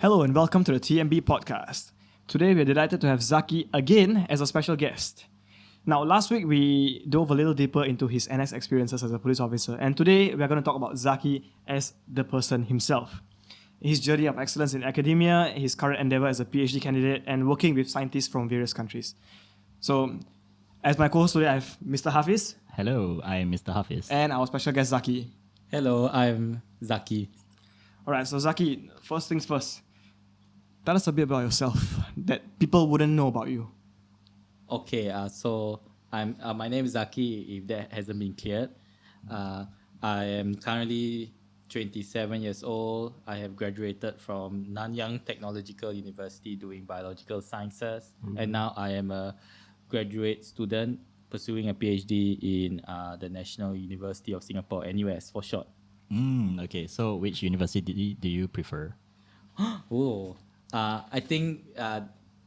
Hello and welcome to the TMB podcast. Today we are delighted to have Zaki again as a special guest. Now, last week we dove a little deeper into his NS experiences as a police officer, and today we are going to talk about Zaki as the person himself. His journey of excellence in academia, his current endeavor as a PhD candidate, and working with scientists from various countries. So, as my co-host today, I have Mr. Hafiz. Hello, I am Mr. Hafiz. And our special guest, Zaki. Hello, I'm Zaki. Alright, so Zaki, first things first. Tell us a bit about yourself that people wouldn't know about you. Okay, so I'm my name is Zaki, if that hasn't been cleared. I am currently 27 years old. I have graduated from Nanyang Technological University doing biological sciences. And now I am a graduate student pursuing a PhD in the National University of Singapore, NUS for short. Okay, so which university do you prefer? I think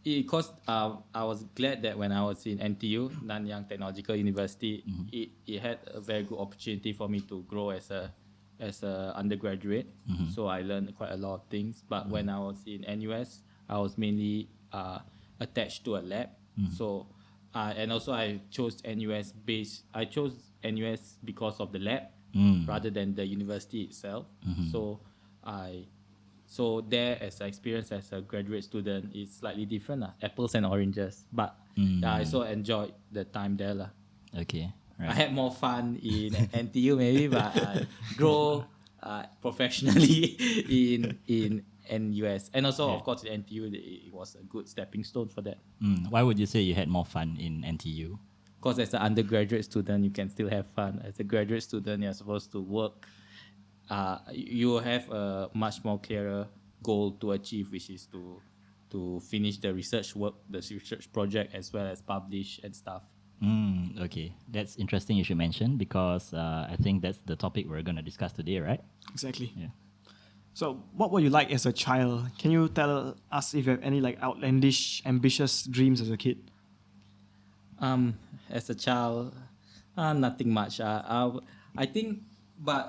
because I was glad that when I was in NTU, Nanyang Technological University, it had a very good opportunity for me to grow as a undergraduate. So I learned quite a lot of things. But when I was in NUS, I was mainly attached to a lab. So and also I chose NUS because of the lab rather than the university itself. So there, as an experience as a graduate student, is slightly different, apples and oranges. But I also enjoyed the time there. Okay, right. I had more fun in NTU maybe, but I grow professionally in NUS. And also, of course, in NTU, it was a good stepping stone for that. Why would you say you had more fun in NTU? Because as an undergraduate student, you can still have fun. As a graduate student, you're supposed to work. You have a much more clearer goal to achieve, which is to finish the research work, the research project, as well as publish and stuff. Okay, that's interesting you should mention because I think that's the topic we're going to discuss today, right? Exactly. Yeah. So, what were you like as a child? Can you tell us if you have any like outlandish, ambitious dreams as a kid? As a child, nothing much. I think. But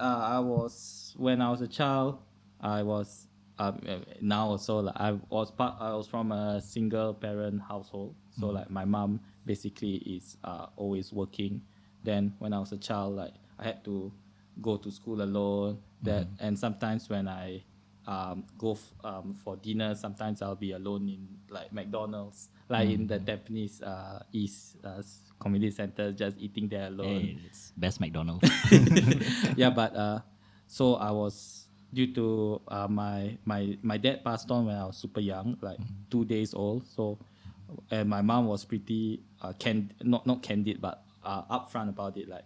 when I was a child, I was now also like I was from a single parent household. So like my mom basically is always working. Then when I was a child, like I had to go to school alone. And sometimes when I go for dinner, sometimes I'll be alone in like McDonald's, like in the Tampines East Community Center, just eating there alone. Hey, it's best McDonald's. Yeah, but so I was due to my dad passed on when I was super young, like 2 days old. So and my mom was pretty not candid, but upfront about it. Like,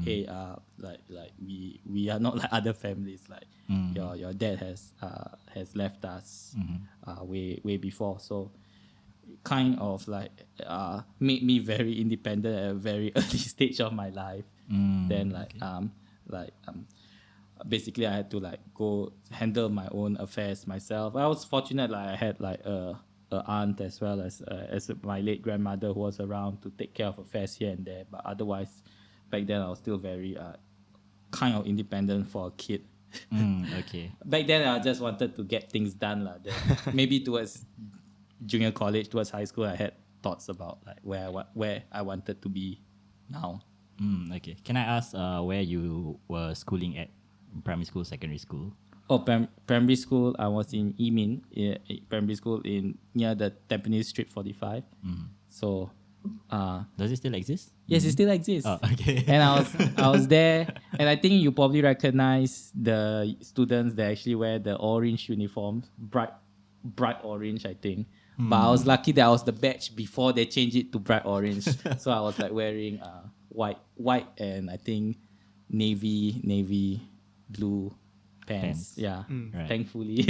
hey, like we are not like other families. Like your dad has left us way before. So kind of like made me very independent at a very early stage of my life. Then basically I had to like go handle my own affairs myself. I was fortunate, like I had like a aunt as well as my late grandmother who was around to take care of affairs here and there. But otherwise, back then I was still very kind of independent for a kid. Okay. Back then I just wanted to get things done then maybe towards junior college, towards high school, I had thoughts about like where I wanted to be now. Okay. Can I ask where you were schooling at? Primary school, secondary school? Primary school, I was in Imin, primary school near the Tampines Street 45. So, does it still exist? Yes, it still exists. Oh, okay. And I was there, and I think you probably recognize the students that actually wear the orange uniforms, bright orange, I think. But I was lucky that I was the batch before they changed it to bright orange. So I was like wearing white and I think navy blue pants. Yeah, Right. Thankfully.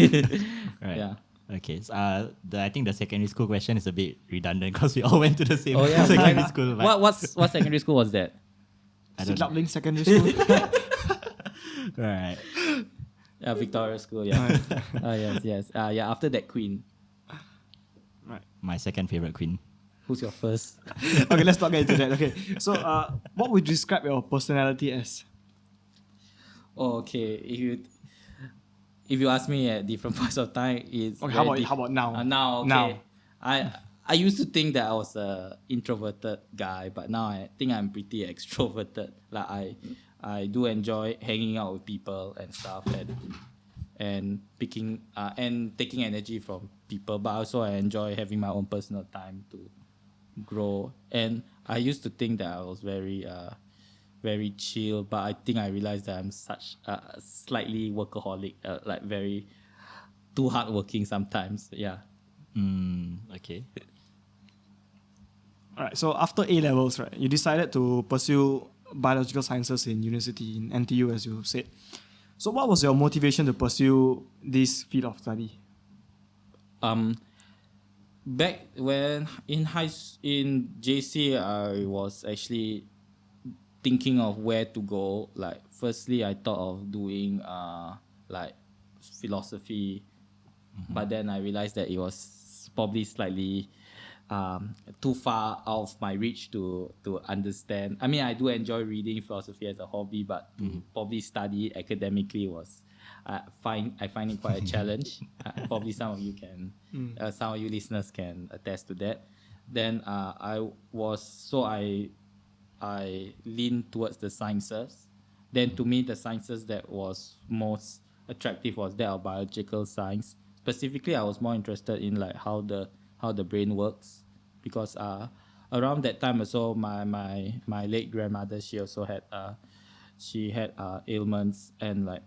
Right. Yeah. Okay. So, I think the secondary school question is a bit redundant because we all went to the same Oh yeah. secondary school. But What secondary school was that? I don't know. Link Secondary School. Right. Yeah, Victoria School. Yeah. Yes. Yeah. After that, Queen. My second favorite queen. Who's your first? Okay, let's not get into that. Okay, so what would you describe your personality as? Oh, okay. if you ask me at different points of time, it's Okay, very how about now? now, okay. Now. I used to think that I was a introverted guy, but now I think I'm pretty extroverted. Like I do enjoy hanging out with people and stuff, and picking and taking energy from people. But also I enjoy having my own personal time to grow. And I used to think that I was very chill, but I think I realized that I'm such slightly workaholic, like very too hardworking sometimes. Yeah. Okay. All right. So after A levels, right, you decided to pursue biological sciences in university in NTU, as you said. So what was your motivation to pursue this field of study? Back when in JC, I was actually thinking of where to go. Like, firstly, I thought of doing like philosophy, but then I realized that it was probably slightly too far out of my reach to understand. I mean, I do enjoy reading philosophy as a hobby, but to probably study it academically was I find it quite a challenge. Probably some of you can, some of you listeners can attest to that. Then I leaned towards the sciences. Then to me, the sciences that was most attractive was that of biological science. Specifically, I was more interested in like how the brain works, because around that time also my late grandmother, she also had ailments, and like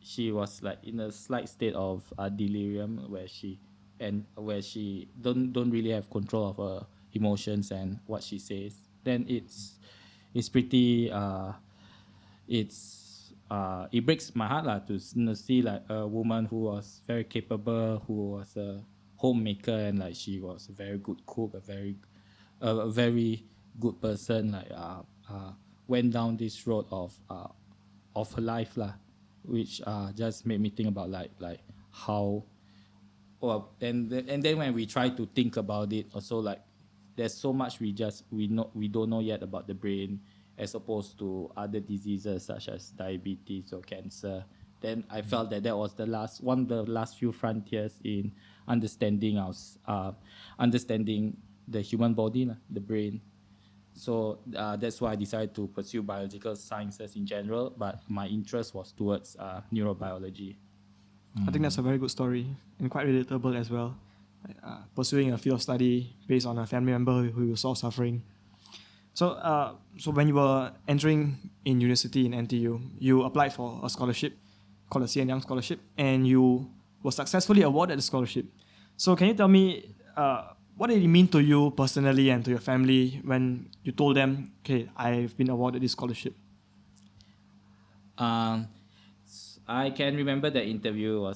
she was like in a slight state of delirium, where she don't really have control of her emotions and what she says. Then it's pretty it breaks my heart lah to see like a woman who was very capable, who was a homemaker, and like she was a very good cook, a very good person, like went down this road of her life lah, which just made me think about like how. Well, and then when we try to think about it, also like there's so much we don't know yet about the brain, as opposed to other diseases such as diabetes or cancer. Then I felt that was one of the last few frontiers in understanding understanding the human body, the brain. So that's why I decided to pursue biological sciences in general, but my interest was towards neurobiology. I think that's a very good story and quite relatable as well. Pursuing a field of study based on a family member who saw suffering. So, so when you were entering in university in NTU, you applied for a scholarship called the CN Young Scholarship, and you were successfully awarded the scholarship. So, can you tell me what did it mean to you personally and to your family when you told them, "Okay, I've been awarded this scholarship"? I can remember the interview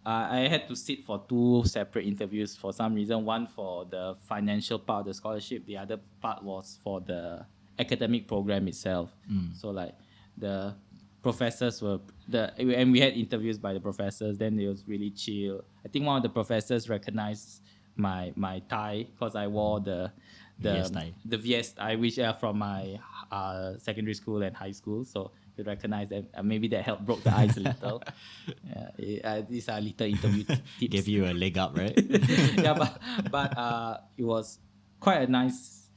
I had to sit for two separate interviews for some reason. One for the financial part of the scholarship, the other part was for the academic program itself. So like the professors and we had interviews by the professors. Then it was really chill. I think one of the professors recognized my tie, because I wore the VS tie. the VS tie, which are from my secondary school and high school. So you recognize that maybe that helped broke the ice a little. These are little interview tips. Gave you a leg up, right? Yeah, but it was quite a nice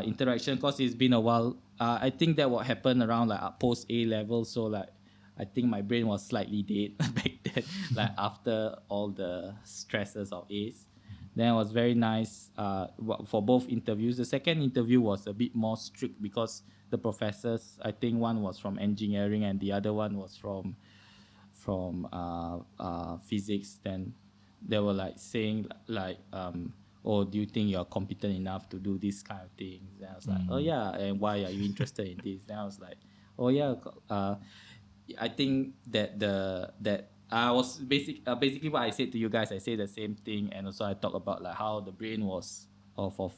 interaction, because it's been a while. I think that what happened around like post A level, so like I think my brain was slightly dead back then, like after all the stresses of A's. Then it was very nice for both interviews. The second interview was a bit more strict, because the professors, I think one was from engineering and the other one was from physics. Then they were like saying like, oh, do you think you're competent enough to do this kind of things? And I was like, oh yeah, and why are you interested in this? Then I was like, oh yeah, I think that I was basically what I said to you guys. I say the same thing, and also I talk about like how the brain was of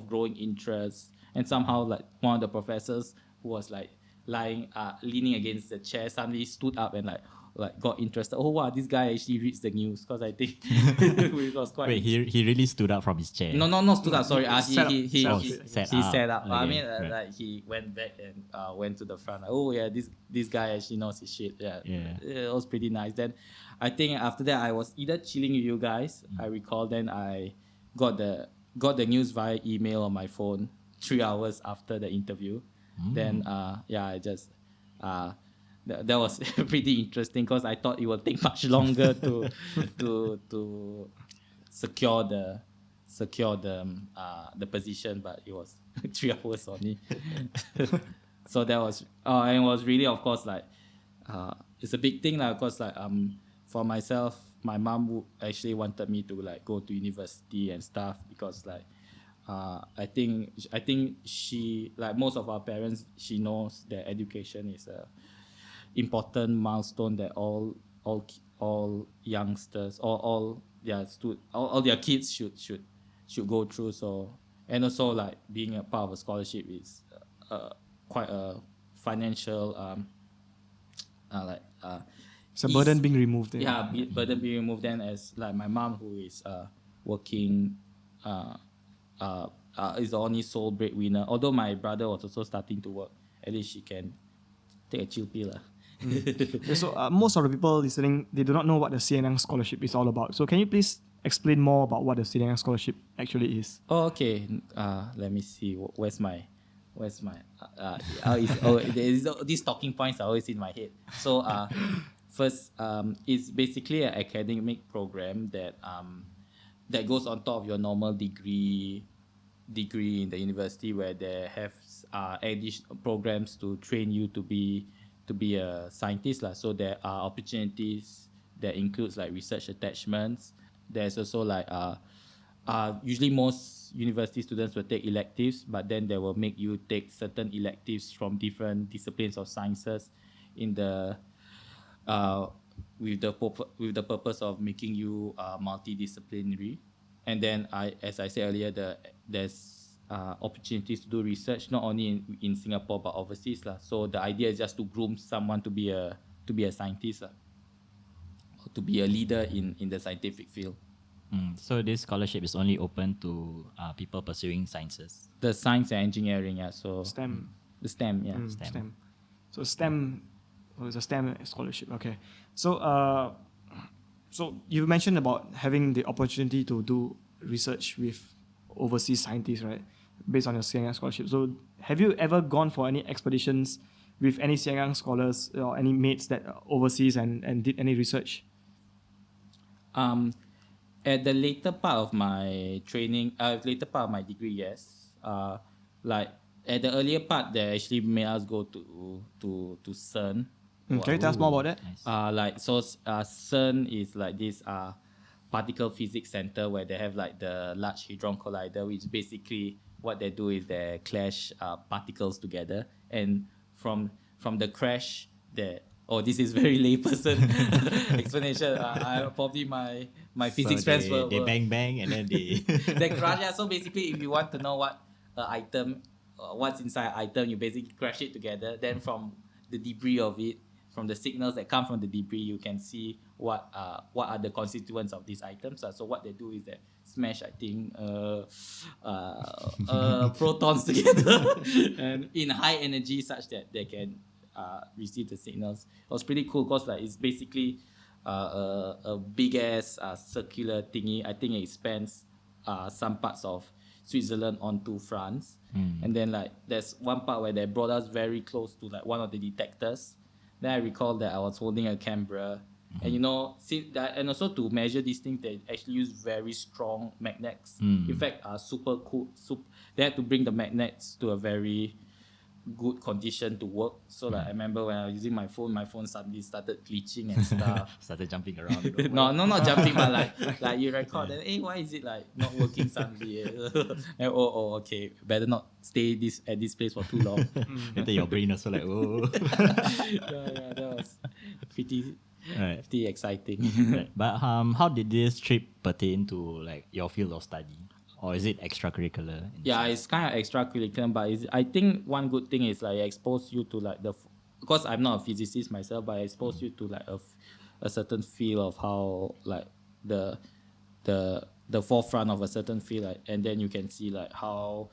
growing interest, and somehow like one of the professors who was like leaning against the chair suddenly stood up and like, like got interested. Oh wow, this guy actually reads the news, because I think it was quite. Wait, he really stood up from his chair. No, not stood up. Sorry, Set he up. set up. I Okay, mean, right. like he went back and went to the front. Like, oh yeah, this guy actually knows his shit. Yeah, it was pretty nice. Then, I think after that I was either chilling with you guys. I recall. Then I got the news via email on my phone 3 hours after the interview. Then I just that was pretty interesting, because I thought it would take much longer to secure the position, but it was 3 hours only. So that was and it was really, of course, like it's a big thing, like, because like for myself, my mom actually wanted me to like go to university and stuff, because like I think she, like most of our parents, she knows that education is a important milestone that all youngsters, all their kids should go through. So, and also like being a part of a scholarship is quite a financial It's a burden being removed. burden being removed. Then, as like my mom, who is working is the only sole breadwinner, although my brother was also starting to work, at least she can take a chill pill. Okay, so most of the people listening, they do not know what the CNN scholarship is all about. So can you please explain more about what the CNN scholarship actually is? Oh, okay. Let me see. Where's my these talking points are always in my head. So first, it's basically an academic program that goes on top of your normal degree in the university, where they have additional programs to train you to be a scientist lah. So there are opportunities that includes like research attachments. There's also like usually most university students will take electives, but then they will make you take certain electives from different disciplines of sciences in the with the purpose of making you multidisciplinary. And then as I said earlier, there's opportunities to do research not only in Singapore but overseas lah. So the idea is just to groom someone to be a scientist lah, or to be a leader in the scientific field. So this scholarship is only open to people pursuing sciences. The science and engineering, yeah. So STEM. The STEM, yeah. STEM. So STEM, it's a STEM scholarship. Okay. So so you mentioned about having the opportunity to do research with overseas scientists, right? Based on your CNN scholarship. So have you ever gone for any expeditions with any CNN scholars or any mates that are overseas and did any research? At the later part of my training, later part of my degree, yes. Like at the earlier part, they actually made us go to CERN. Can you tell us more about that? Nice. CERN is like this particle physics center where they have like the Large Hadron Collider, which basically what they do is they clash particles together, and from the crash, this is very layperson explanation. Probably my physics friends will bang and then they they crash. Yeah, so basically, if you want to know what item, what's inside an item, you basically crash it together. Then from the debris of it, from the signals that come from the debris, you can see what are the constituents of these items. So what they do is they smash, I think, protons together and in high energy, such that they can receive the signals. It was pretty cool because like it's basically a big ass circular thingy. I think it spans some parts of Switzerland onto France, and then like there's one part where they brought us very close to like one of the detectors. Then I recall that I was holding a camera, and you know, see that, and also to measure these things, they actually use very strong magnets. In fact, super cool. They had to bring the magnets to a very good condition to work. So like I remember when I was using my phone suddenly started glitching and stuff. started jumping around. No, not jumping, but like you record and hey, why is it like not working suddenly? And, okay, better not stay at this place for too long. Later your brain also like yeah, that was pretty exciting. Right. But how did this trip pertain to like your field of study? Or is it extracurricular? Yeah, it's kind of extracurricular, but I think one good thing is like it exposed you to like because I'm not a physicist myself, but I expose you to like a certain feel of how like the forefront of a certain field, like, and then you can see like how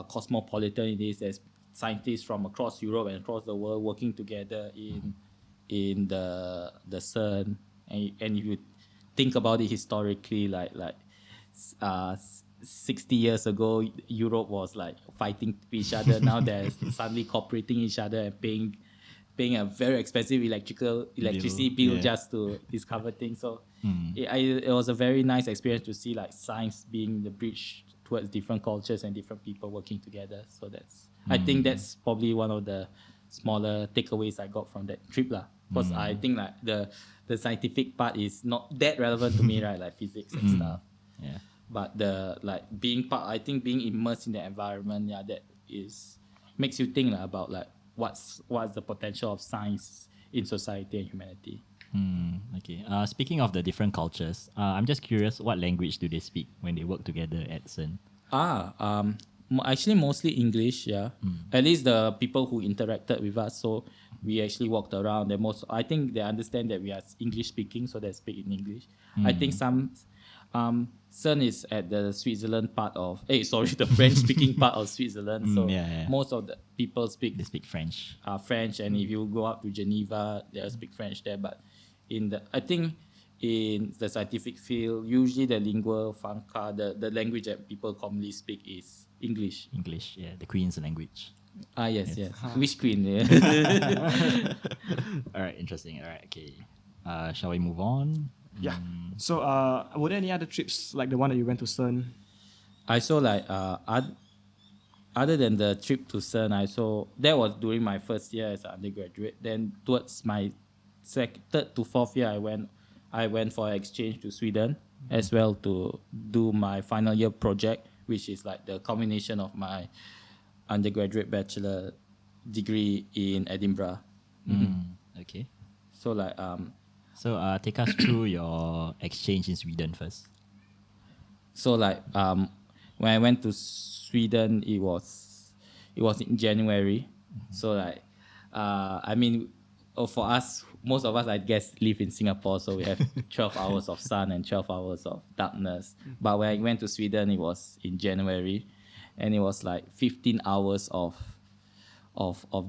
cosmopolitan it is. There's scientists from across Europe and across the world working together in the CERN, and if you think about it historically, uh, 60 years ago, Europe was like fighting each other. Now they're suddenly cooperating each other and paying a very expensive electricity bill yeah. just to discover things. So it was a very nice experience to see like science being the bridge towards different cultures and different people working together. So I think that's probably one of the smaller takeaways I got from that trip lah. Because I think like the scientific part is not that relevant to me, right? Like physics and stuff. Yeah. But I think being immersed in the environment, that makes you think about like what's the potential of science in society and humanity. Okay. Speaking of the different cultures, I'm just curious, what language do they speak when they work together at CERN? Actually mostly English, yeah. At least the people who interacted with us. So we actually walked around. I think they understand that we are English speaking, so they speak in English. I think some CERN is at the Switzerland part of the French speaking part of Switzerland. So most of the people They speak French. French, and if you go up to Geneva, they'll speak French there. But I think in the scientific field, usually the lingua franca, the language that people commonly speak is English. English, yeah, the Queen's language. Yes. Which queen? Yeah. All right, interesting. All right, okay. Shall we move on? Yeah. So, were there any other trips like the one that you went to CERN? I saw like other than the trip to CERN, that was during my first year as an undergraduate. Then towards my third to fourth year, I went for exchange to Sweden as well to do my final year project, which is like the combination of my undergraduate bachelor degree in Edinburgh. Okay. So like So take us through your exchange in Sweden first. So like when I went to Sweden, it was in January. So like I mean, for us, most of us I guess live in Singapore, so we have 12 hours of sun and 12 hours of darkness. But when I went to Sweden, it was in January, and it was like 15 hours of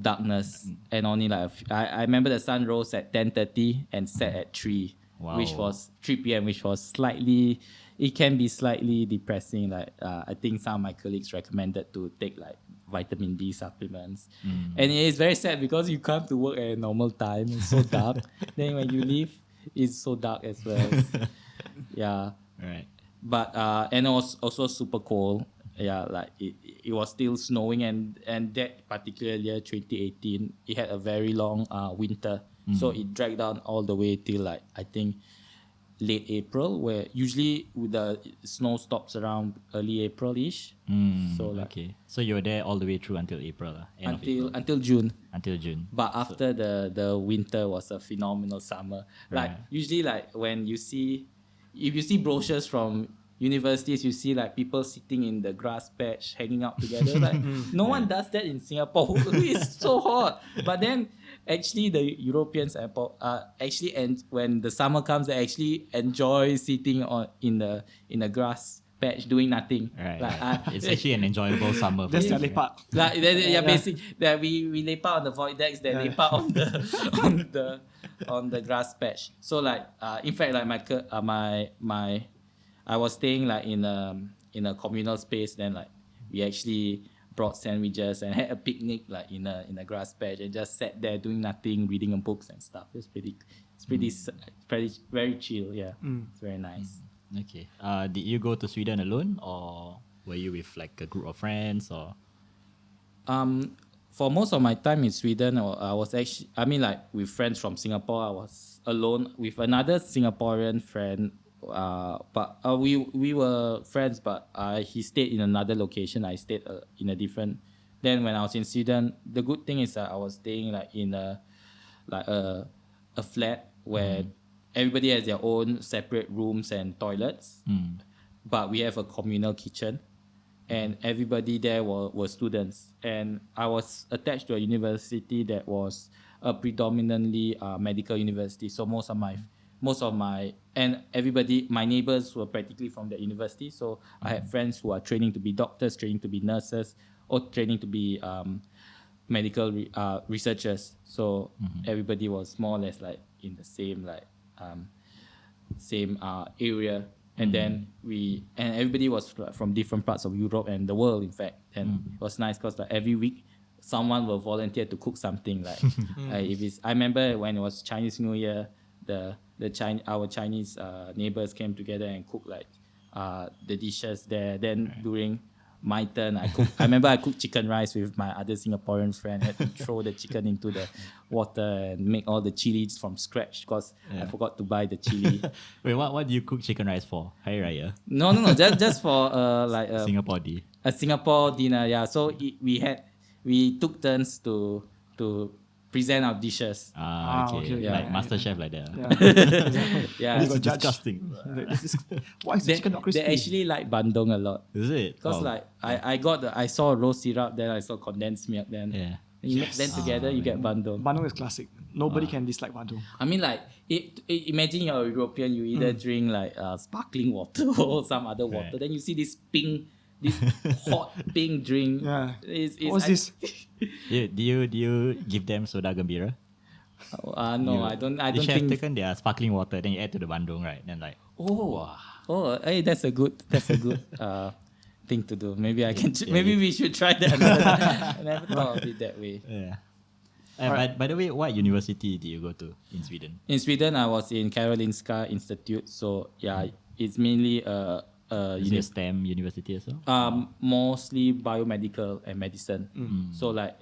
darkness, and only like I remember the sun rose at 10:30 and set at 3, which was 3 p.m., which was it can be slightly depressing. Like I think some of my colleagues recommended to take like vitamin D supplements, and it is very sad because you come to work at a normal time. It's so dark. Then when you leave, it's so dark as well. Yeah. Right. But and it was also super cold. Yeah, like it was still snowing, and that particular year, 2018, it had a very long winter. So it dragged on all the way till like I think late April, where usually the snow stops around early April-ish. So like, okay. So you were there all the way through until April, end of April. until June. Until June. But after the winter was a phenomenal summer. Like usually like if you see brochures from universities, you see like people sitting in the grass patch hanging out together. Like no one does that in Singapore. It's so hot. But then actually the Europeans actually, and when the summer comes, they actually enjoy sitting in the grass patch doing nothing. Right. Like, It's actually an enjoyable summer. That's their lepak. Like basically that we lepak on the void decks, they lepak on the grass patch. So like in fact like my I was staying like in a communal space. Then like we actually brought sandwiches and had a picnic like in a grass patch and just sat there doing nothing, reading books and stuff. It's pretty very chill. Yeah, it's very nice. Okay. Did you go to Sweden alone, or were you with like a group of friends, or? For most of my time in Sweden, I was actually, I mean, like with friends from Singapore. I was alone with another Singaporean friend. But we were friends, but he stayed in another location. I stayed in a different. Then when I was in Sweden, the good thing is that I was staying like in a flat where everybody has their own separate rooms and toilets, but we have a communal kitchen, and everybody there were students. And I was attached to a university that was a predominantly medical university. So most of my and everybody, my neighbors were practically from that university. So I had friends who are training to be doctors, training to be nurses, or training to be medical researchers. So everybody was more or less like in the same area. And then everybody was from different parts of Europe and the world, in fact. And it was nice because like every week someone will volunteer to cook something. Like if it's, I remember when it was Chinese New Year, our Chinese neighbors came together and cooked like the dishes there. Then during my turn, I remember I cooked chicken rice with my other Singaporean friend. I had to throw the chicken into the water and make all the chilies from scratch because I forgot to buy the chili. Wait, what do you cook chicken rice for? Hari Raya? No, just for Singapore Day. a Singapore dinner. Yeah, so we took turns to present our dishes. Okay. Like MasterChef like that. Yeah, You got Disgusting. Why is the chicken not crispy? they actually like bandung a lot Is it? because like I saw rose syrup, then I saw condensed milk, then Yeah. you mix them together, you get bandung. Bandung is classic. Nobody can dislike bandung. I mean, like, imagine you're a European, you either drink like sparkling water or some other water, then you see this hot pink drink. Yeah. What's this? Do you give them soda gembira? No, I don't You should have think. taken their sparkling water, then you add to the bandung, right? Then like, Hey, that's a good thing to do. Maybe I can. Maybe we should try that another time. I never thought of it that way. yeah. By the way, what university did you go to in Sweden? In Sweden, I was in Karolinska Institute. So yeah, it's mainly Is it a STEM university as well? mostly biomedical and medicine. So like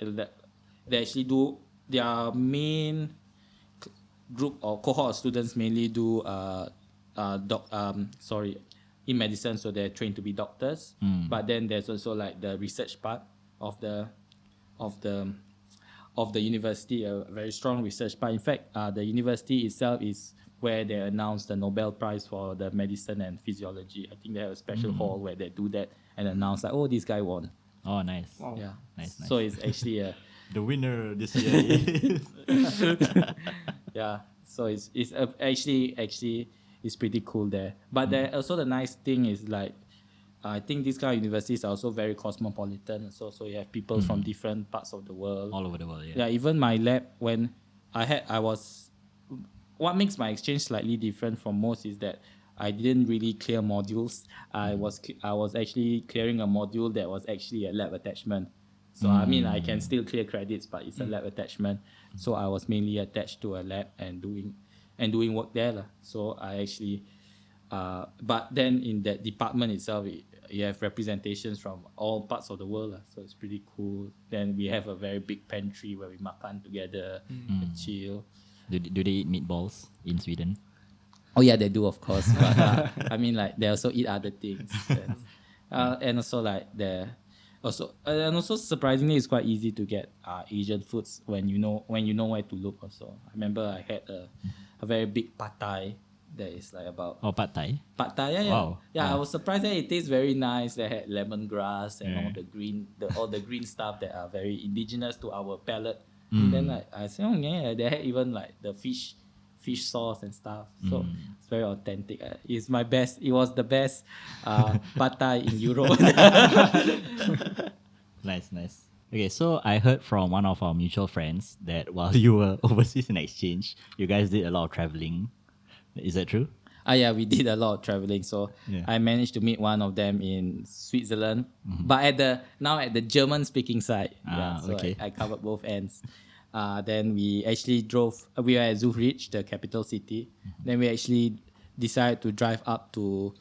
they actually do their main group or cohort of students mainly do in medicine, so they're trained to be doctors. But then there's also like the research part of the university, a very strong research part. In fact, the university itself is where they announced the Nobel Prize for the medicine and physiology. I think they have a special hall where they do that and announce like, oh, this guy won. Oh, nice. Wow. Yeah, Nice. So it's actually The winner this year is... yeah. So it's actually it's pretty cool there. But there also the nice thing is like I think these kind of universities are also very cosmopolitan. So you have people from different parts of the world. All over the world, Yeah, even my lab when what makes my exchange slightly different from most is that I didn't really clear modules. I was actually clearing a module that was actually a lab attachment. So I mean I can still clear credits, but it's a lab attachment. So I was mainly attached to a lab and doing work there lah. So I actually but then in that department itself you have representations from all parts of the world lah. So it's pretty cool. Then we have a very big pantry where we makan together and chill. Do they eat meatballs in Sweden? Oh yeah, they do, of course. But I mean, like they also eat other things, and also like and also surprisingly, it's quite easy to get Asian foods when you know where to look. Also, I remember I had a very big pad thai that is like about Pad Thai? pad thai. Yeah, Wow. I was surprised that it tastes very nice. They had lemongrass and all the green stuff that are very indigenous to our palate. And then like I said, oh yeah, they had even like the fish sauce and stuff. So it's very authentic. It was the best pad thai in Europe. Nice. Okay, so I heard from one of our mutual friends that while you were overseas in exchange, you guys did a lot of traveling. Is that true? Yeah, we did a lot of traveling. So Yeah. I managed to meet one of them in Switzerland, but at the German-speaking side. So okay. I covered both ends. Then we actually drove. We were at Zurich, the capital city. Then we actually decided to drive up to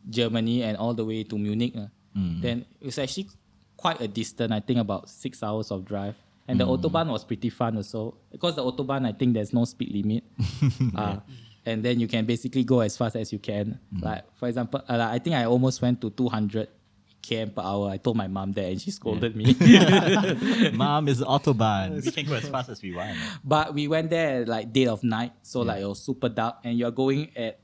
Germany and all the way to Munich. Then it was actually quite a distance. I think about 6 hours of drive. And the Autobahn was pretty fun also. Because the Autobahn, I think there's no speed limit. And then you can basically go as fast as you can. Like, for example, I think I almost went to 200 km per hour. I told my mom that and she scolded me. Mom, is Autobahn. We can go as fast as we want. But we went there at like dead of night. So like it was super dark and you're going at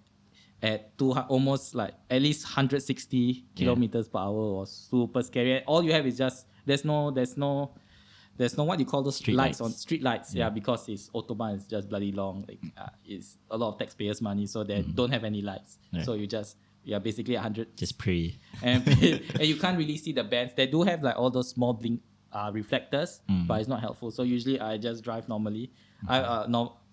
at almost like at least 160 kilometers per hour was super scary. And all you have is just there's no what you call those Street lights lights. on street lights. Yeah, because it's Autobahn is just bloody long. Like it's a lot of taxpayers' money, so they don't have any lights. Right. So you just basically 100 Just pray. and and you can't really see the bands. They do have like all those small blink reflectors, but it's not helpful. So usually I just drive normally.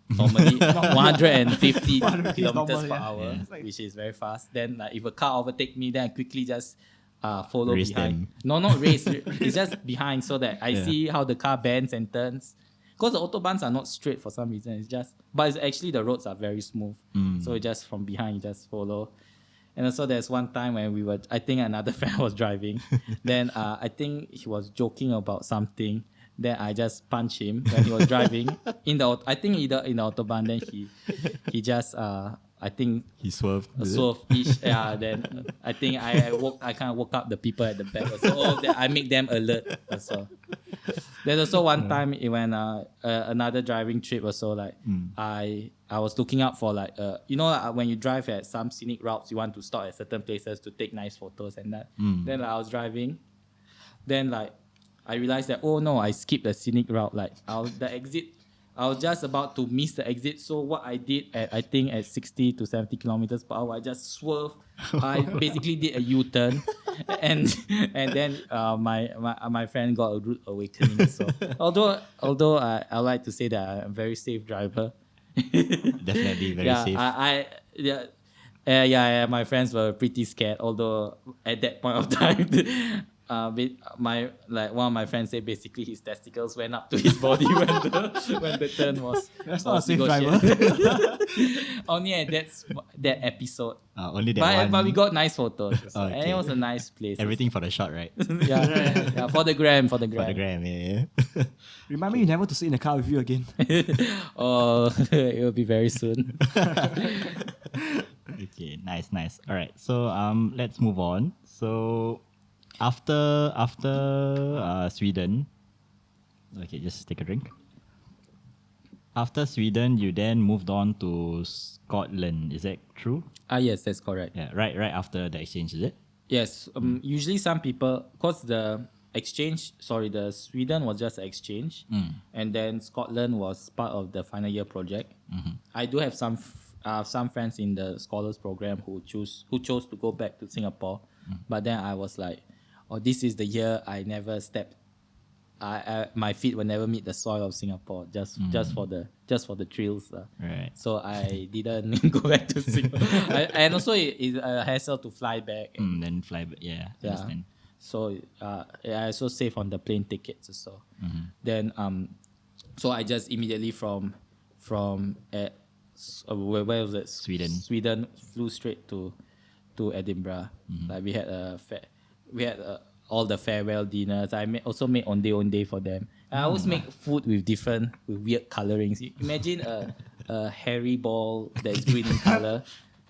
Normally 150 kilometers normal, per yeah. hour, Yeah. which is very fast. Then if a car overtake me, then I quickly just follow Race behind. them. No, not race. It's just behind so that I see how the car bends and turns. Because the autobahns are not straight for some reason. But it's actually the roads are very smooth. So it just from behind you just follow. And also there's one time when I think another friend was driving. Then I think he was joking about something. Then I just punched him when he was driving I think either in the autobahn. Then he just I think He swerved. a is it? swerve-ish. Yeah, then I think I kind of woke up the people at the back. So I make them alert also. There's also one time when another driving trip also like I was looking out for like when you drive at some scenic routes, you want to stop at certain places to take nice photos and that. Then I was driving, then like I realized that I skipped the scenic route. Like I was just about to miss the exit. So what I did at 60 to 70 kilometers per hour, I just swerved. I basically did a U-turn, and then my friend got a rude awakening. So although I like to say that I'm a very safe driver. Definitely very safe. My friends were pretty scared. Although at that point of time, one of my friends said basically his testicles went up to his body when the turn was. That's not a safe negotiated. driver. Only at that episode. Only that But one. we got nice photos, and Okay. it was a nice place. Everything for the shot, right? yeah, for the gram. For the gram, yeah. Remind me never to sit in the car with you again. Oh, it will be very soon. Okay, nice. All right, so let's move on. So after Sweden, okay, just take a drink. After Sweden, you then moved on to Scotland. Is that true? Yes, that's correct. Yeah, right after the exchange, is it? Yes, usually some people, because the Sweden was just an exchange, and then Scotland was part of the final year project. I do have some friends in the scholars program who chose to go back to Singapore, but then I was like, this is the year I never stepped. My feet will never meet the soil of Singapore, just for the thrills. Right. So I didn't go back to Singapore, and also it's a hassle to fly back. Then fly back. Yeah. Yeah. Understand. So I also save on the plane tickets also. Then so I just immediately from where was it? Sweden flew straight to Edinburgh. Like we had all the farewell dinners. I also made onde for them. I always make food with weird colorings. Imagine a hairy ball that is green in color.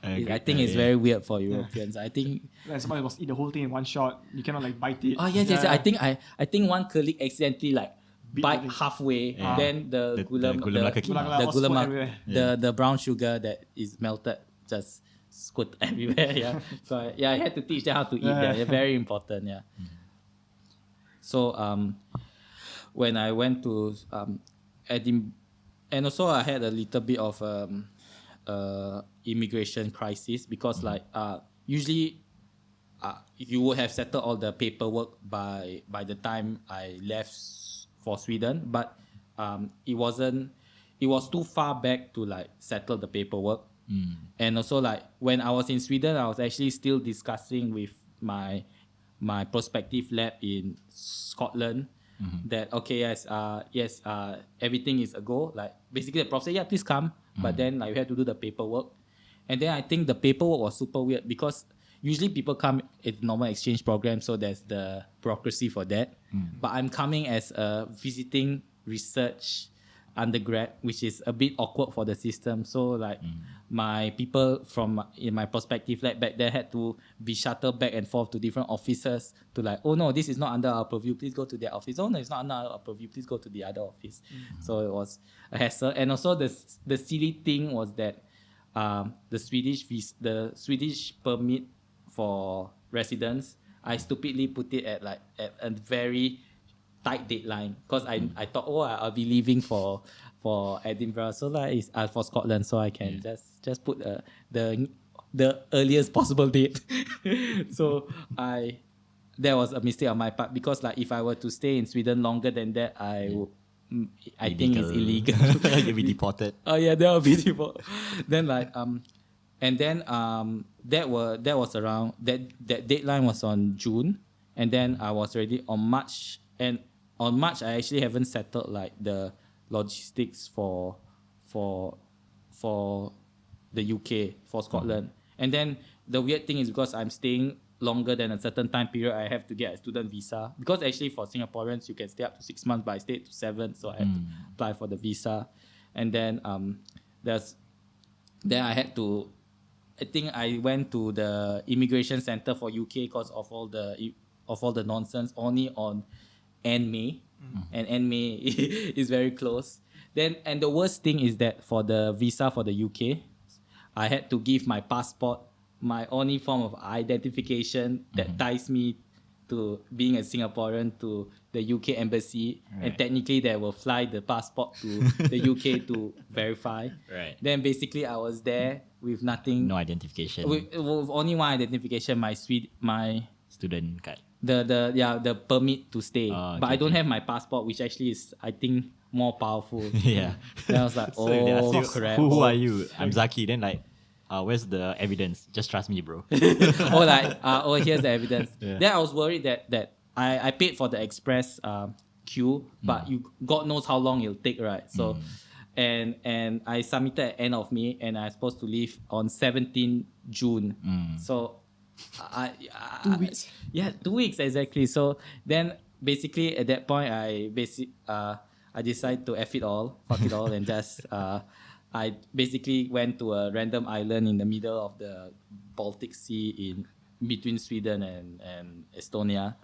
I think it's very weird for Europeans. I think. Like somebody must eat the whole thing in one shot. You cannot like bite it. Oh yes. I think one colleague accidentally like bite halfway. Then the the brown sugar that is melted just squirt everywhere. Yeah. So I had to teach them how to eat that. They're very important. Yeah. So when I went to Edinburgh, and also I had a little bit of immigration crisis because usually you would have settled all the paperwork by the time I left for Sweden, but it was too far back to like settle the paperwork. And also like when I was in Sweden, I was actually still discussing with my prospective lab in Scotland that everything is a go. Like basically the prof said, please come, but then like we had to do the paperwork. And then I think the paperwork was super weird because usually people come at normal exchange program, so there's the bureaucracy for that. But I'm coming as a visiting research undergrad, which is a bit awkward for the system. So like my people in my prospective lab back there had to be shuttled back and forth to different offices to like, oh no, this is not under our purview, please go to their office. Oh no, it's not under our purview, please go to the other office. So it was a hassle. And also the silly thing was that the Swedish permit for residents, I stupidly put it at a very tight deadline because I thought, I'll be leaving for Edinburgh, so it's for Scotland, so I can just put the earliest possible date. So that was a mistake on my part, because if I were to stay in Sweden longer than that, I think it's illegal. You'll be deported. Oh yeah, that would be deported. Then and then that was around that deadline was on June, and then I was already on March, and on March I actually haven't settled the logistics for the UK, for Scotland. And then the weird thing is, because I'm staying longer than a certain time period, I have to get a student visa, because actually for Singaporeans you can stay up to 6 months, but I stayed to 7, so I had to apply for the visa. And then I had to, I think I went to the immigration center for UK because of all the nonsense only on end May, and end May is very close. And the worst thing is that for the visa for the UK, I had to give my passport, my only form of identification that ties me to being a Singaporean, to the UK embassy, and technically they will fly the passport to the UK to verify. Right. Then basically I was there with nothing. No identification. With only one identification, my Student card. the permit to stay. Oh, but okay, I don't have my passport, which actually is, I think, more powerful. Yeah. Then I was like, So they ask you, crap. who are you? I'm Zaki. Then where's the evidence? Just trust me, bro. Here's the evidence. Yeah. Then I was worried that I paid for the express queue, but God knows how long it'll take, right? So, and I submitted at end of May, and I was supposed to leave on 17 June. So, 2 weeks. Yeah, 2 weeks exactly. So then basically at that point, I decided to F it all, fuck it all, and just I basically went to a random island in the middle of the Baltic Sea in between Sweden and Estonia.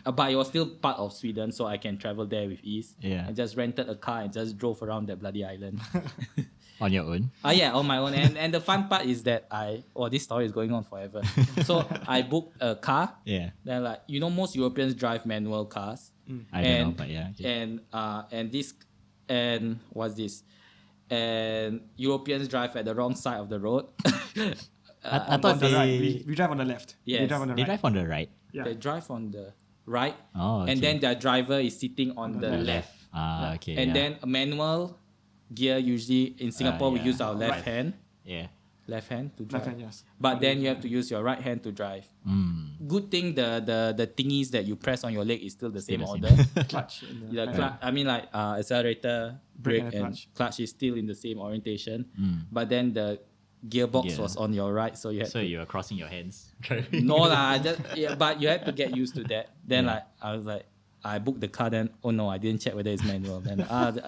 But it was still part of Sweden, so I can travel there with ease. Yeah. I just rented a car and just drove around that bloody island. On your own? Yeah, on my own. And the fun part is that this story is going on forever. So I booked a car. Yeah. Then most Europeans drive manual cars. I don't know, but yeah. Okay. And what's this? And Europeans drive at the wrong side of the road. I On thought the right. they We drive on the left. Yes. We drive on the right. drive on the right. Yeah. They drive on the right, Oh, okay. and then their driver is sitting on the left. Ah, okay. And yeah. then a manual gear, usually in Singapore we yeah. use our left Right. hand. Yeah. Left hand to drive. Left hand, yes. But then you have to use your right hand to drive. Good thing the thingies that you press on your leg is still the same the same. order. Clutch. in the The right hand. accelerator, Brake brake, and and clutch. clutch is still in the same orientation. But then the gearbox Gear. was on your right, so you had So to. you were crossing your hands. No lah, but you had to get used to that. Then Yeah. I was like, I booked the car. Then I didn't check whether it's manual. Then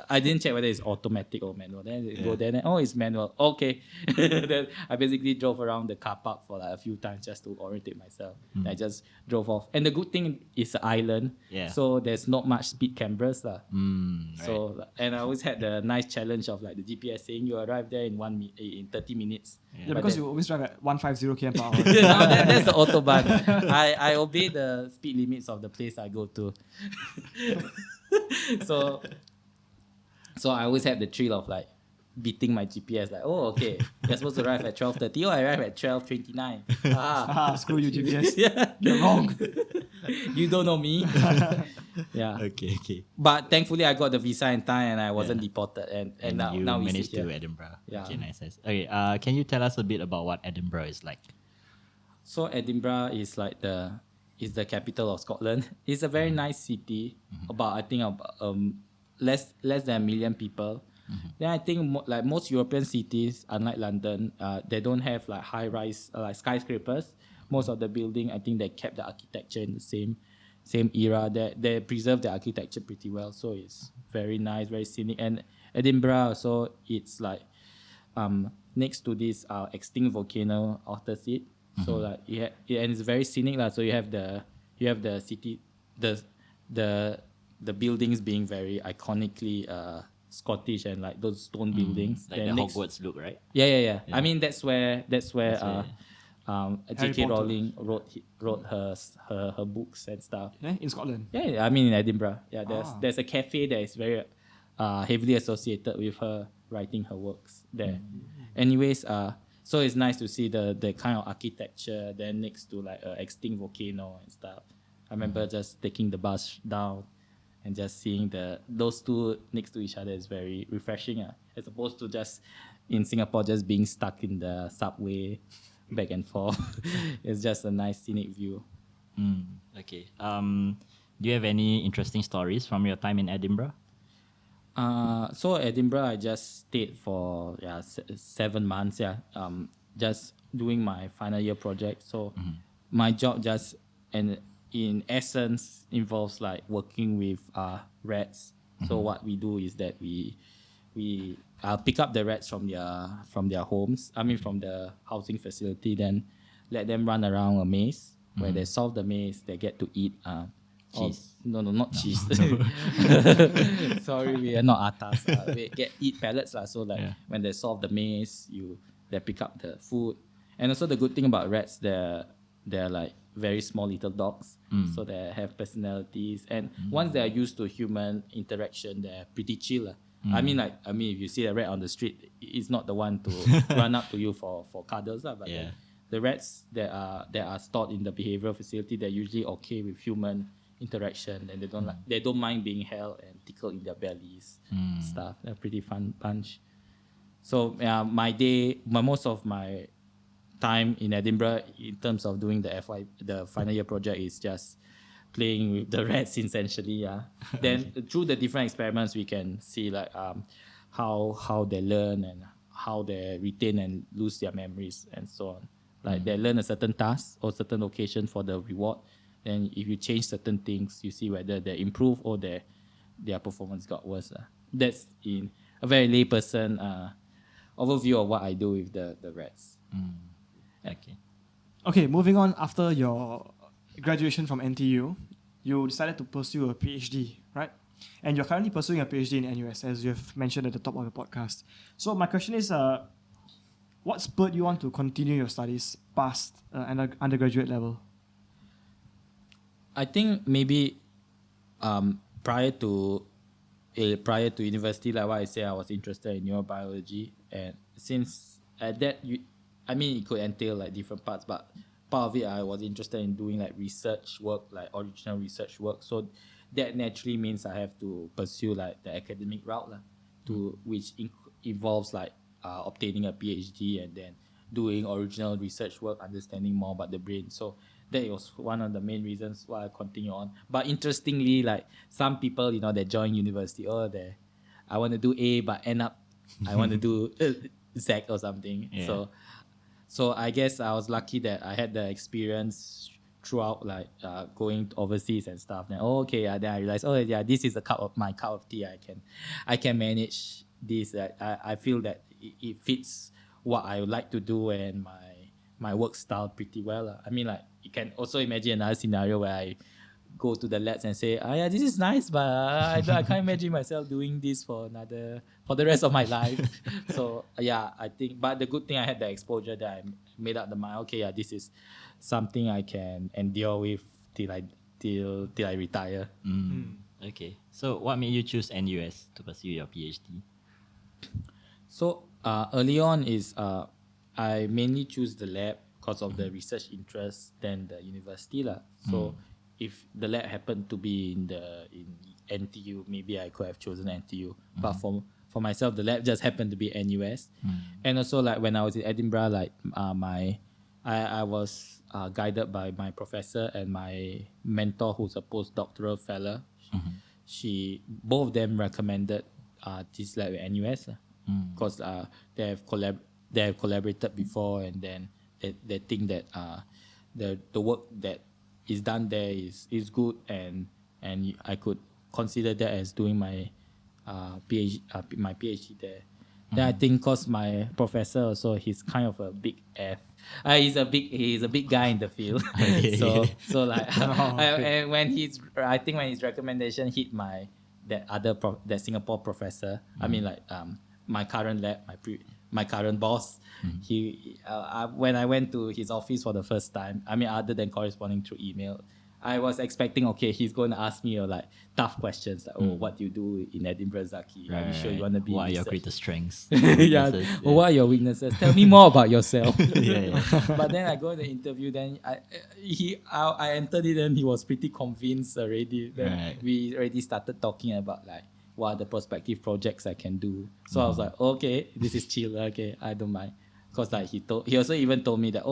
I didn't check whether it's automatic or manual. Then you go there. Then it's manual. Okay. Then I basically drove around the car park for a few times just to orientate myself. Then I just drove off. And the good thing is the island. Yeah. So there's not much speed cameras lah. Right. So and I always had the nice challenge of the GPS saying you arrive there in 30 minutes. Yeah, because you always drive at 150 km per hour. No, that's the Autobahn. I obey the speed limits of the place I go to. so I always have the thrill of beating my GPS. Okay, you're supposed to arrive at 12:30. I arrive at 12:29. Screw you, GPS. Yeah, You're wrong. you don't know me. Yeah. Okay. But thankfully, I got the visa in time and I wasn't deported. And And now, you now we managed sit here. to Edinburgh. Yeah. Okay, nice. Okay, can you tell us a bit about what Edinburgh is like? So Edinburgh is the capital of Scotland. It's a very nice city. About less than 1 million people. Then I think most European cities, unlike London, they don't have high rise skyscrapers. Most of the building, I think they kept the architecture in the same era. They preserve the architecture pretty well. So it's very nice, very scenic. And Edinburgh, so it's next to this extinct volcano Authorseat. So and it's very scenic so you have the city, the buildings being very iconically Scottish and like those stone buildings. Like Then the next, Hogwarts look, right? yeah. I mean that's where where- Harry J.K. Potter. Rowling wrote her books and stuff. Yeah, in Scotland. Yeah, I mean in Edinburgh. Yeah, Ah. there's a cafe that is very heavily associated with her writing her works there. Anyways, so it's nice to see the kind of architecture then next to like an extinct volcano and stuff. I remember just taking the bus down and just seeing those two next to each other is very refreshing, as opposed to just in Singapore just being stuck in the subway back and forth. It's just a nice scenic view. Okay. Do you have any interesting stories from your time in Edinburgh? So Edinburgh, I just stayed for 7 months. Just doing my final year project. So my job just and in essence involves like working with rats. So what we do is that we pick up the rats from their homes. I mean from the housing facility. Then let them run around a maze. Where they solve the maze, they get to eat Cheese. No, not cheese. Sorry, we are not atas. We eat pellets lah. So like when they solve the maze, they pick up the food. And also the good thing about rats, they're like very small little dogs. So they have personalities. And once they are used to human interaction, they're pretty chill lah. I mean, if you see a rat on the street, it's not the one to run up to you for cuddles lah. But then the rats that are stored in the behavioral facility, they're usually okay with human interaction, and they don't mind being held and tickled in their bellies, stuff. They're pretty fun bunch. So most of my time in Edinburgh in terms of doing the final year project is just playing with the rats essentially. Then through the different experiments we can see like how they learn and how they retain and lose their memories and so on. Like they learn a certain task or certain location for the reward. Then if you change certain things, you see whether they improve or their performance got worse. That's in a very layperson overview of what I do with the rats. Okay. Okay, moving on. After your graduation from NTU, you decided to pursue a PhD, right? And you're currently pursuing a PhD in NUS, as you've mentioned at the top of the podcast. So my question is, what spurred you on to continue your studies past undergraduate level? I think maybe prior to university, like what I say, I was interested in neurobiology, and since it could entail like different parts, but part of it I was interested in doing like research work, like original research work. So that naturally means I have to pursue like the academic route, which involves like obtaining a PhD and then doing original research work, understanding more about the brain. So that was one of the main reasons why I continue on. But interestingly, like some people, they join university, I want to do A, but end up I want to do Z or something. Yeah. So I guess I was lucky that I had the experience throughout, like going overseas and stuff. Then then I realized, this is my cup of tea. I can manage this. I feel that it fits what I would like to do and my work style pretty well. I mean, like you can also imagine another scenario where I go to the labs and say, this is nice, but I can't imagine myself doing this for the rest of my life. So I think, but the good thing I had the exposure that I made up the mind. This is something I can endure with till I retire. Okay. So what made you choose NUS to pursue your PhD? So early on is I mainly choose the lab because of the research interest than the university lah. So if the lab happened to be in NTU, maybe I could have chosen NTU. But for myself, the lab just happened to be NUS. And also like when I was in Edinburgh, like I was guided by my professor and my mentor, who's a postdoctoral fellow. Both of them recommended this lab at NUS because they have collaborated before, and then they think that the work that is done there is good, and I could consider that as doing my PhD there. Then I think because my professor also, he's kind of a big F. He's a big guy in the field. so like and when his recommendation hit my that Singapore professor. I mean, like my current lab, my current boss. When I went to his office for the first time, I mean, other than corresponding through email, I was expecting, okay, he's going to ask me like tough questions like, oh, what do you do in Edinburgh, Zaki? Are you sure you want to be? What are your research? greatest strengths? Yeah. What are your weaknesses? Tell me more about yourself. Yeah. But then I go to the interview. Then I entered it, and he was pretty convinced already. Then we already started talking about like what are the prospective projects I can do. So I was like, okay, this is chill. Okay, I don't mind. Cause like he also even told me that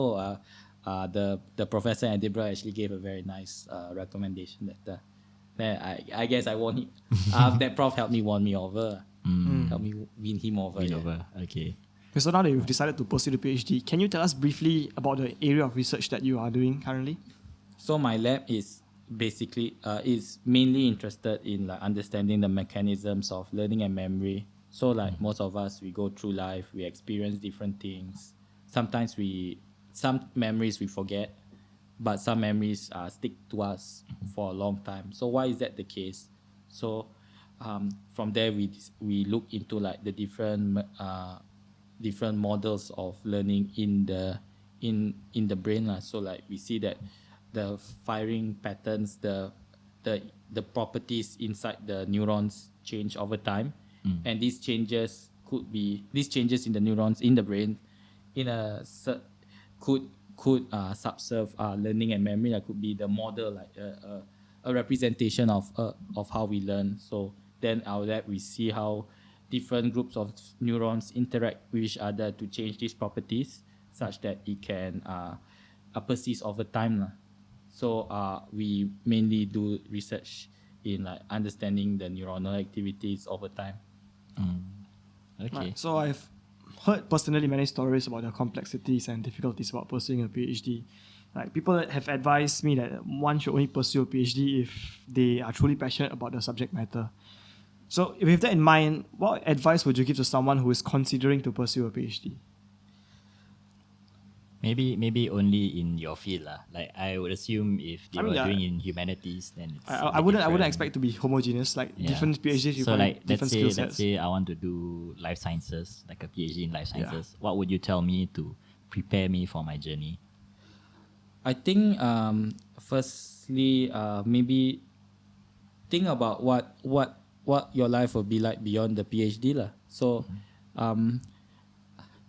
the professor in Edinburgh actually gave a very nice recommendation letter. Then I guess I won him. That prof helped me won me over. Helped me win him over. Win over. Okay. So now that you've decided to pursue the PhD, can you tell us briefly about the area of research that you are doing currently? So my lab is basically is mainly interested in like understanding the mechanisms of learning and memory. So like most of us, we go through life, we experience different things. Sometimes some memories we forget, but some memories stick to us for a long time. So why is that the case? So from there we look into like the different models of learning in the brain. So like we see that the firing patterns, the properties inside the neurons change over time, and these changes in the neurons in the brain could subserve learning and memory. That could be the model, like a representation of how we learn. So then our lab, we see how different groups of neurons interact with each other to change these properties such that it can persist over time. So we mainly do research in like understanding the neuronal activities over time. Okay. Right. So I've heard personally many stories about the complexities and difficulties about pursuing a PhD. Like people that have advised me that one should only pursue a PhD if they are truly passionate about the subject matter. So with that in mind, what advice would you give to someone who is considering to pursue a PhD? Maybe only in your field lah. Like I would assume if they were doing in humanities, then it's I wouldn't expect to be homogeneous. Like different PhDs, so like different skill sets. let's say I want to do life sciences, like a PhD in life sciences. What would you tell me to prepare me for my journey? I think firstly maybe think about what your life will be like beyond the PhD lah. So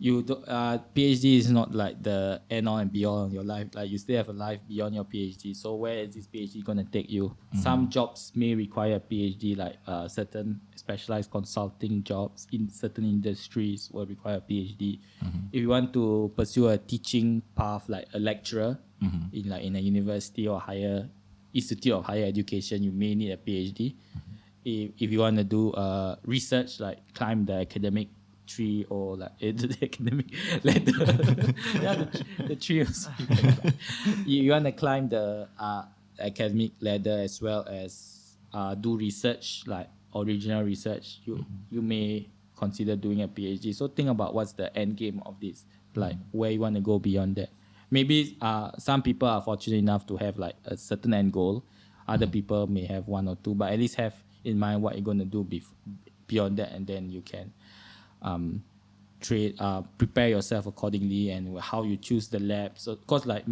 PhD is not like the end all and be all of your life. Like you still have a life beyond your PhD. So where is this PhD gonna take you? Some jobs may require a PhD, like certain specialized consulting jobs in certain industries will require a PhD. If you want to pursue a teaching path, like a lecturer in a university or higher institute of higher education, you may need a PhD. If you want to do research, like climb the academic tree or like the academic ladder, the tree also. You want to climb the academic ladder as well as do research, like original research. You may consider doing a PhD. So think about what's the end game of this, like where you want to go beyond that. Maybe some people are fortunate enough to have like a certain end goal. Other people may have one or two, but at least have in mind what you're going to do beyond that, and then you can prepare yourself accordingly and how you choose the lab. So, because like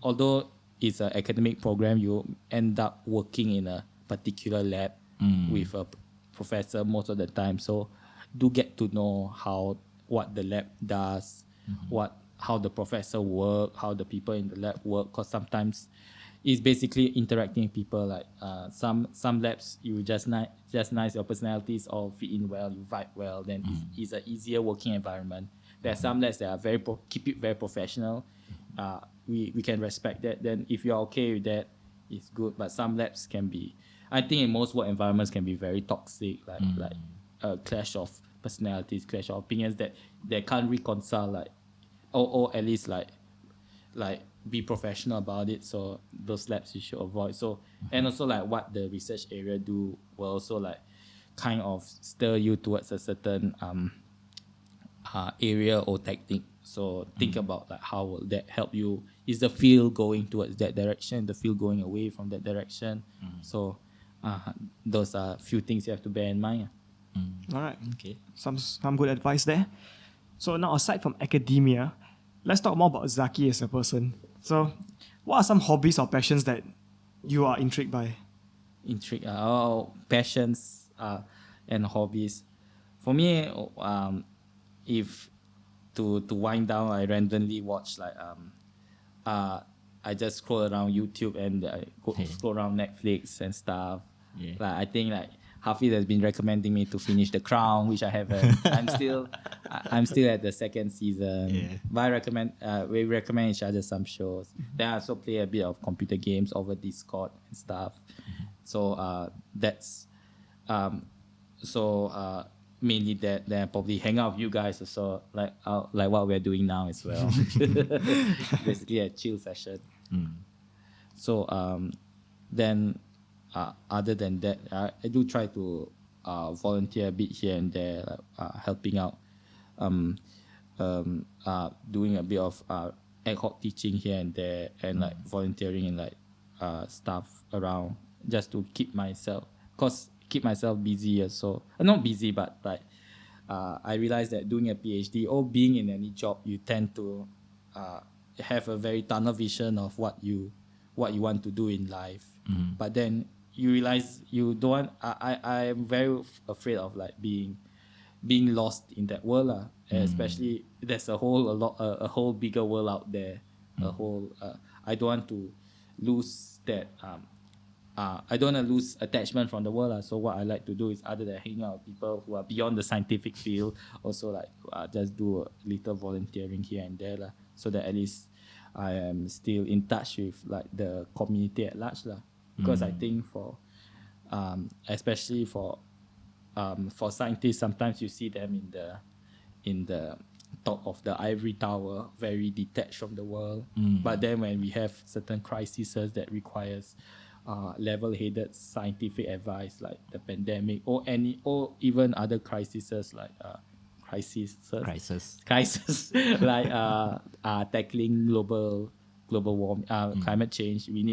although it's an academic program, you end up working in a particular lab with a professor most of the time. So, do get to know what the lab does, how the professor work, how the people in the lab work. Because sometimes it's basically interacting with people. Like some labs, you just nice, your personalities all fit in well, you vibe well, then it's an easier working environment. There are some labs that are keep it very professional. We can respect that. Then if you're okay with that, it's good. But some labs can be, I think in most work environments can be very toxic, like a clash of personalities, clash of opinions that they can't reconcile, like or at least like be professional about it. So those labs you should avoid. So and also like what the research area do will also like kind of stir you towards a certain area or technique. So think about like how will that help you? Is the field going towards that direction? The field going away from that direction? So those are few things you have to bear in mind. All right. Okay. Some good advice there. So now, aside from academia, let's talk more about Zaki as a person. So, what are some hobbies or passions that you are intrigued by? Passions and hobbies. For me, if to wind down, I randomly watch I just scroll around YouTube and scroll around Netflix and stuff. Yeah. Like I think Hafiz has been recommending me to finish The Crown, which I haven't. I'm still at the second season. Yeah. But we recommend each other some shows. Then I also play a bit of computer games over Discord and stuff. So that's mainly that. Then I probably hang out with you guys also, like what we're doing now as well. Basically a chill session. So then other than that, I do try to volunteer a bit here and there, helping out, doing a bit of ad hoc teaching here and there, and volunteering and stuff around just to keep myself busy. So not busy, but I realized that doing a PhD or being in any job, you tend to have a very tunnel vision of what you want to do in life. But then you realize you don't want. I am very afraid of being lost in that world, especially there's a whole bigger world out there. I don't want to lose that. I don't want to lose attachment from the world. So what I like to do is, other than hanging out with people who are beyond the scientific field, also just do a little volunteering here and there, so that at least I am still in touch with the community at large, because I think especially for scientists, sometimes you see them in the top of the ivory tower, very detached from the world. But then when we have certain crises that requires level-headed scientific advice, like the pandemic or even other crises like tackling global warming, climate change, we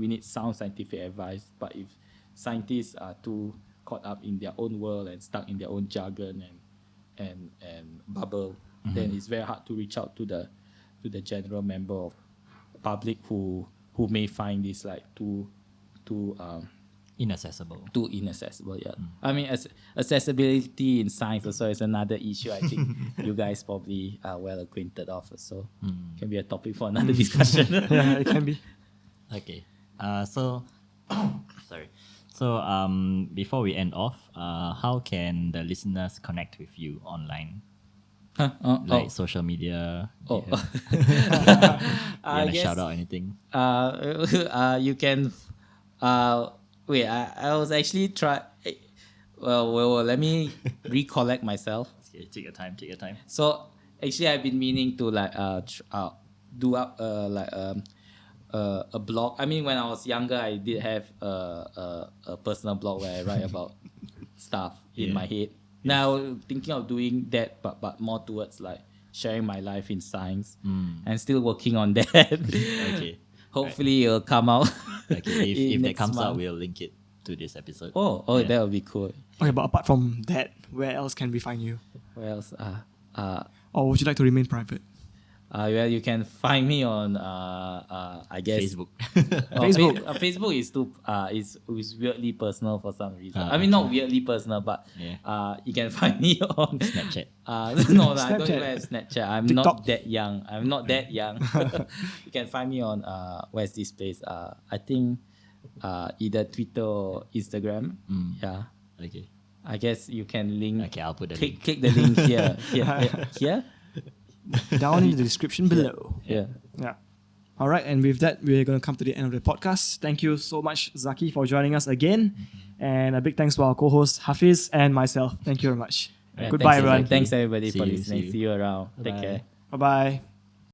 need sound scientific advice. But if scientists are too caught up in their own world and stuck in their own jargon and bubble, then it's very hard to reach out to the general member of public who may find this too inaccessible. Yeah. I mean, accessibility in science also is another issue. I think you guys probably are well acquainted of. So can be a topic for another discussion. Yeah, it can be. Okay. So sorry. So before we end off, how can the listeners connect with you online? Social media. I want to guess, shout out anything? You can. Wait, I was actually well, let me recollect myself. Okay, take your time. So actually, I've been meaning to do up a blog. I mean, when I was younger, I did have a personal blog where I write about stuff in my head. Now thinking of doing that, but more towards sharing my life in science, and still working on that. Okay. Hopefully it'll come out. Okay, if that comes month. out, we'll link it to this episode. Yeah. That would be cool. Okay, but apart from that, where else can we find you? Where else? Or would you like to remain private? Well, you can find me on I guess Facebook. Facebook is too is weirdly personal for some reason. I mean, not weirdly personal, but you can find me on Snapchat. No, I don't even have Snapchat. I'm TikTok. not that young. You can find me on where's this place? I think either Twitter or Instagram. Yeah. Okay. I guess you can link. Okay, I'll put the click, link. click the link here. Here. Down in the description below. Yeah. Yeah. All right, and with that, we're going to come to the end of the podcast. Thank you so much, Zaki, for joining us again. And a big thanks to our co-host, Hafiz, and myself. Thank you very much. Yeah, Goodbye, thanks, everyone. Thanks, everybody, See for you, listening. see you. See you around. Take Bye-bye. care. Bye-bye.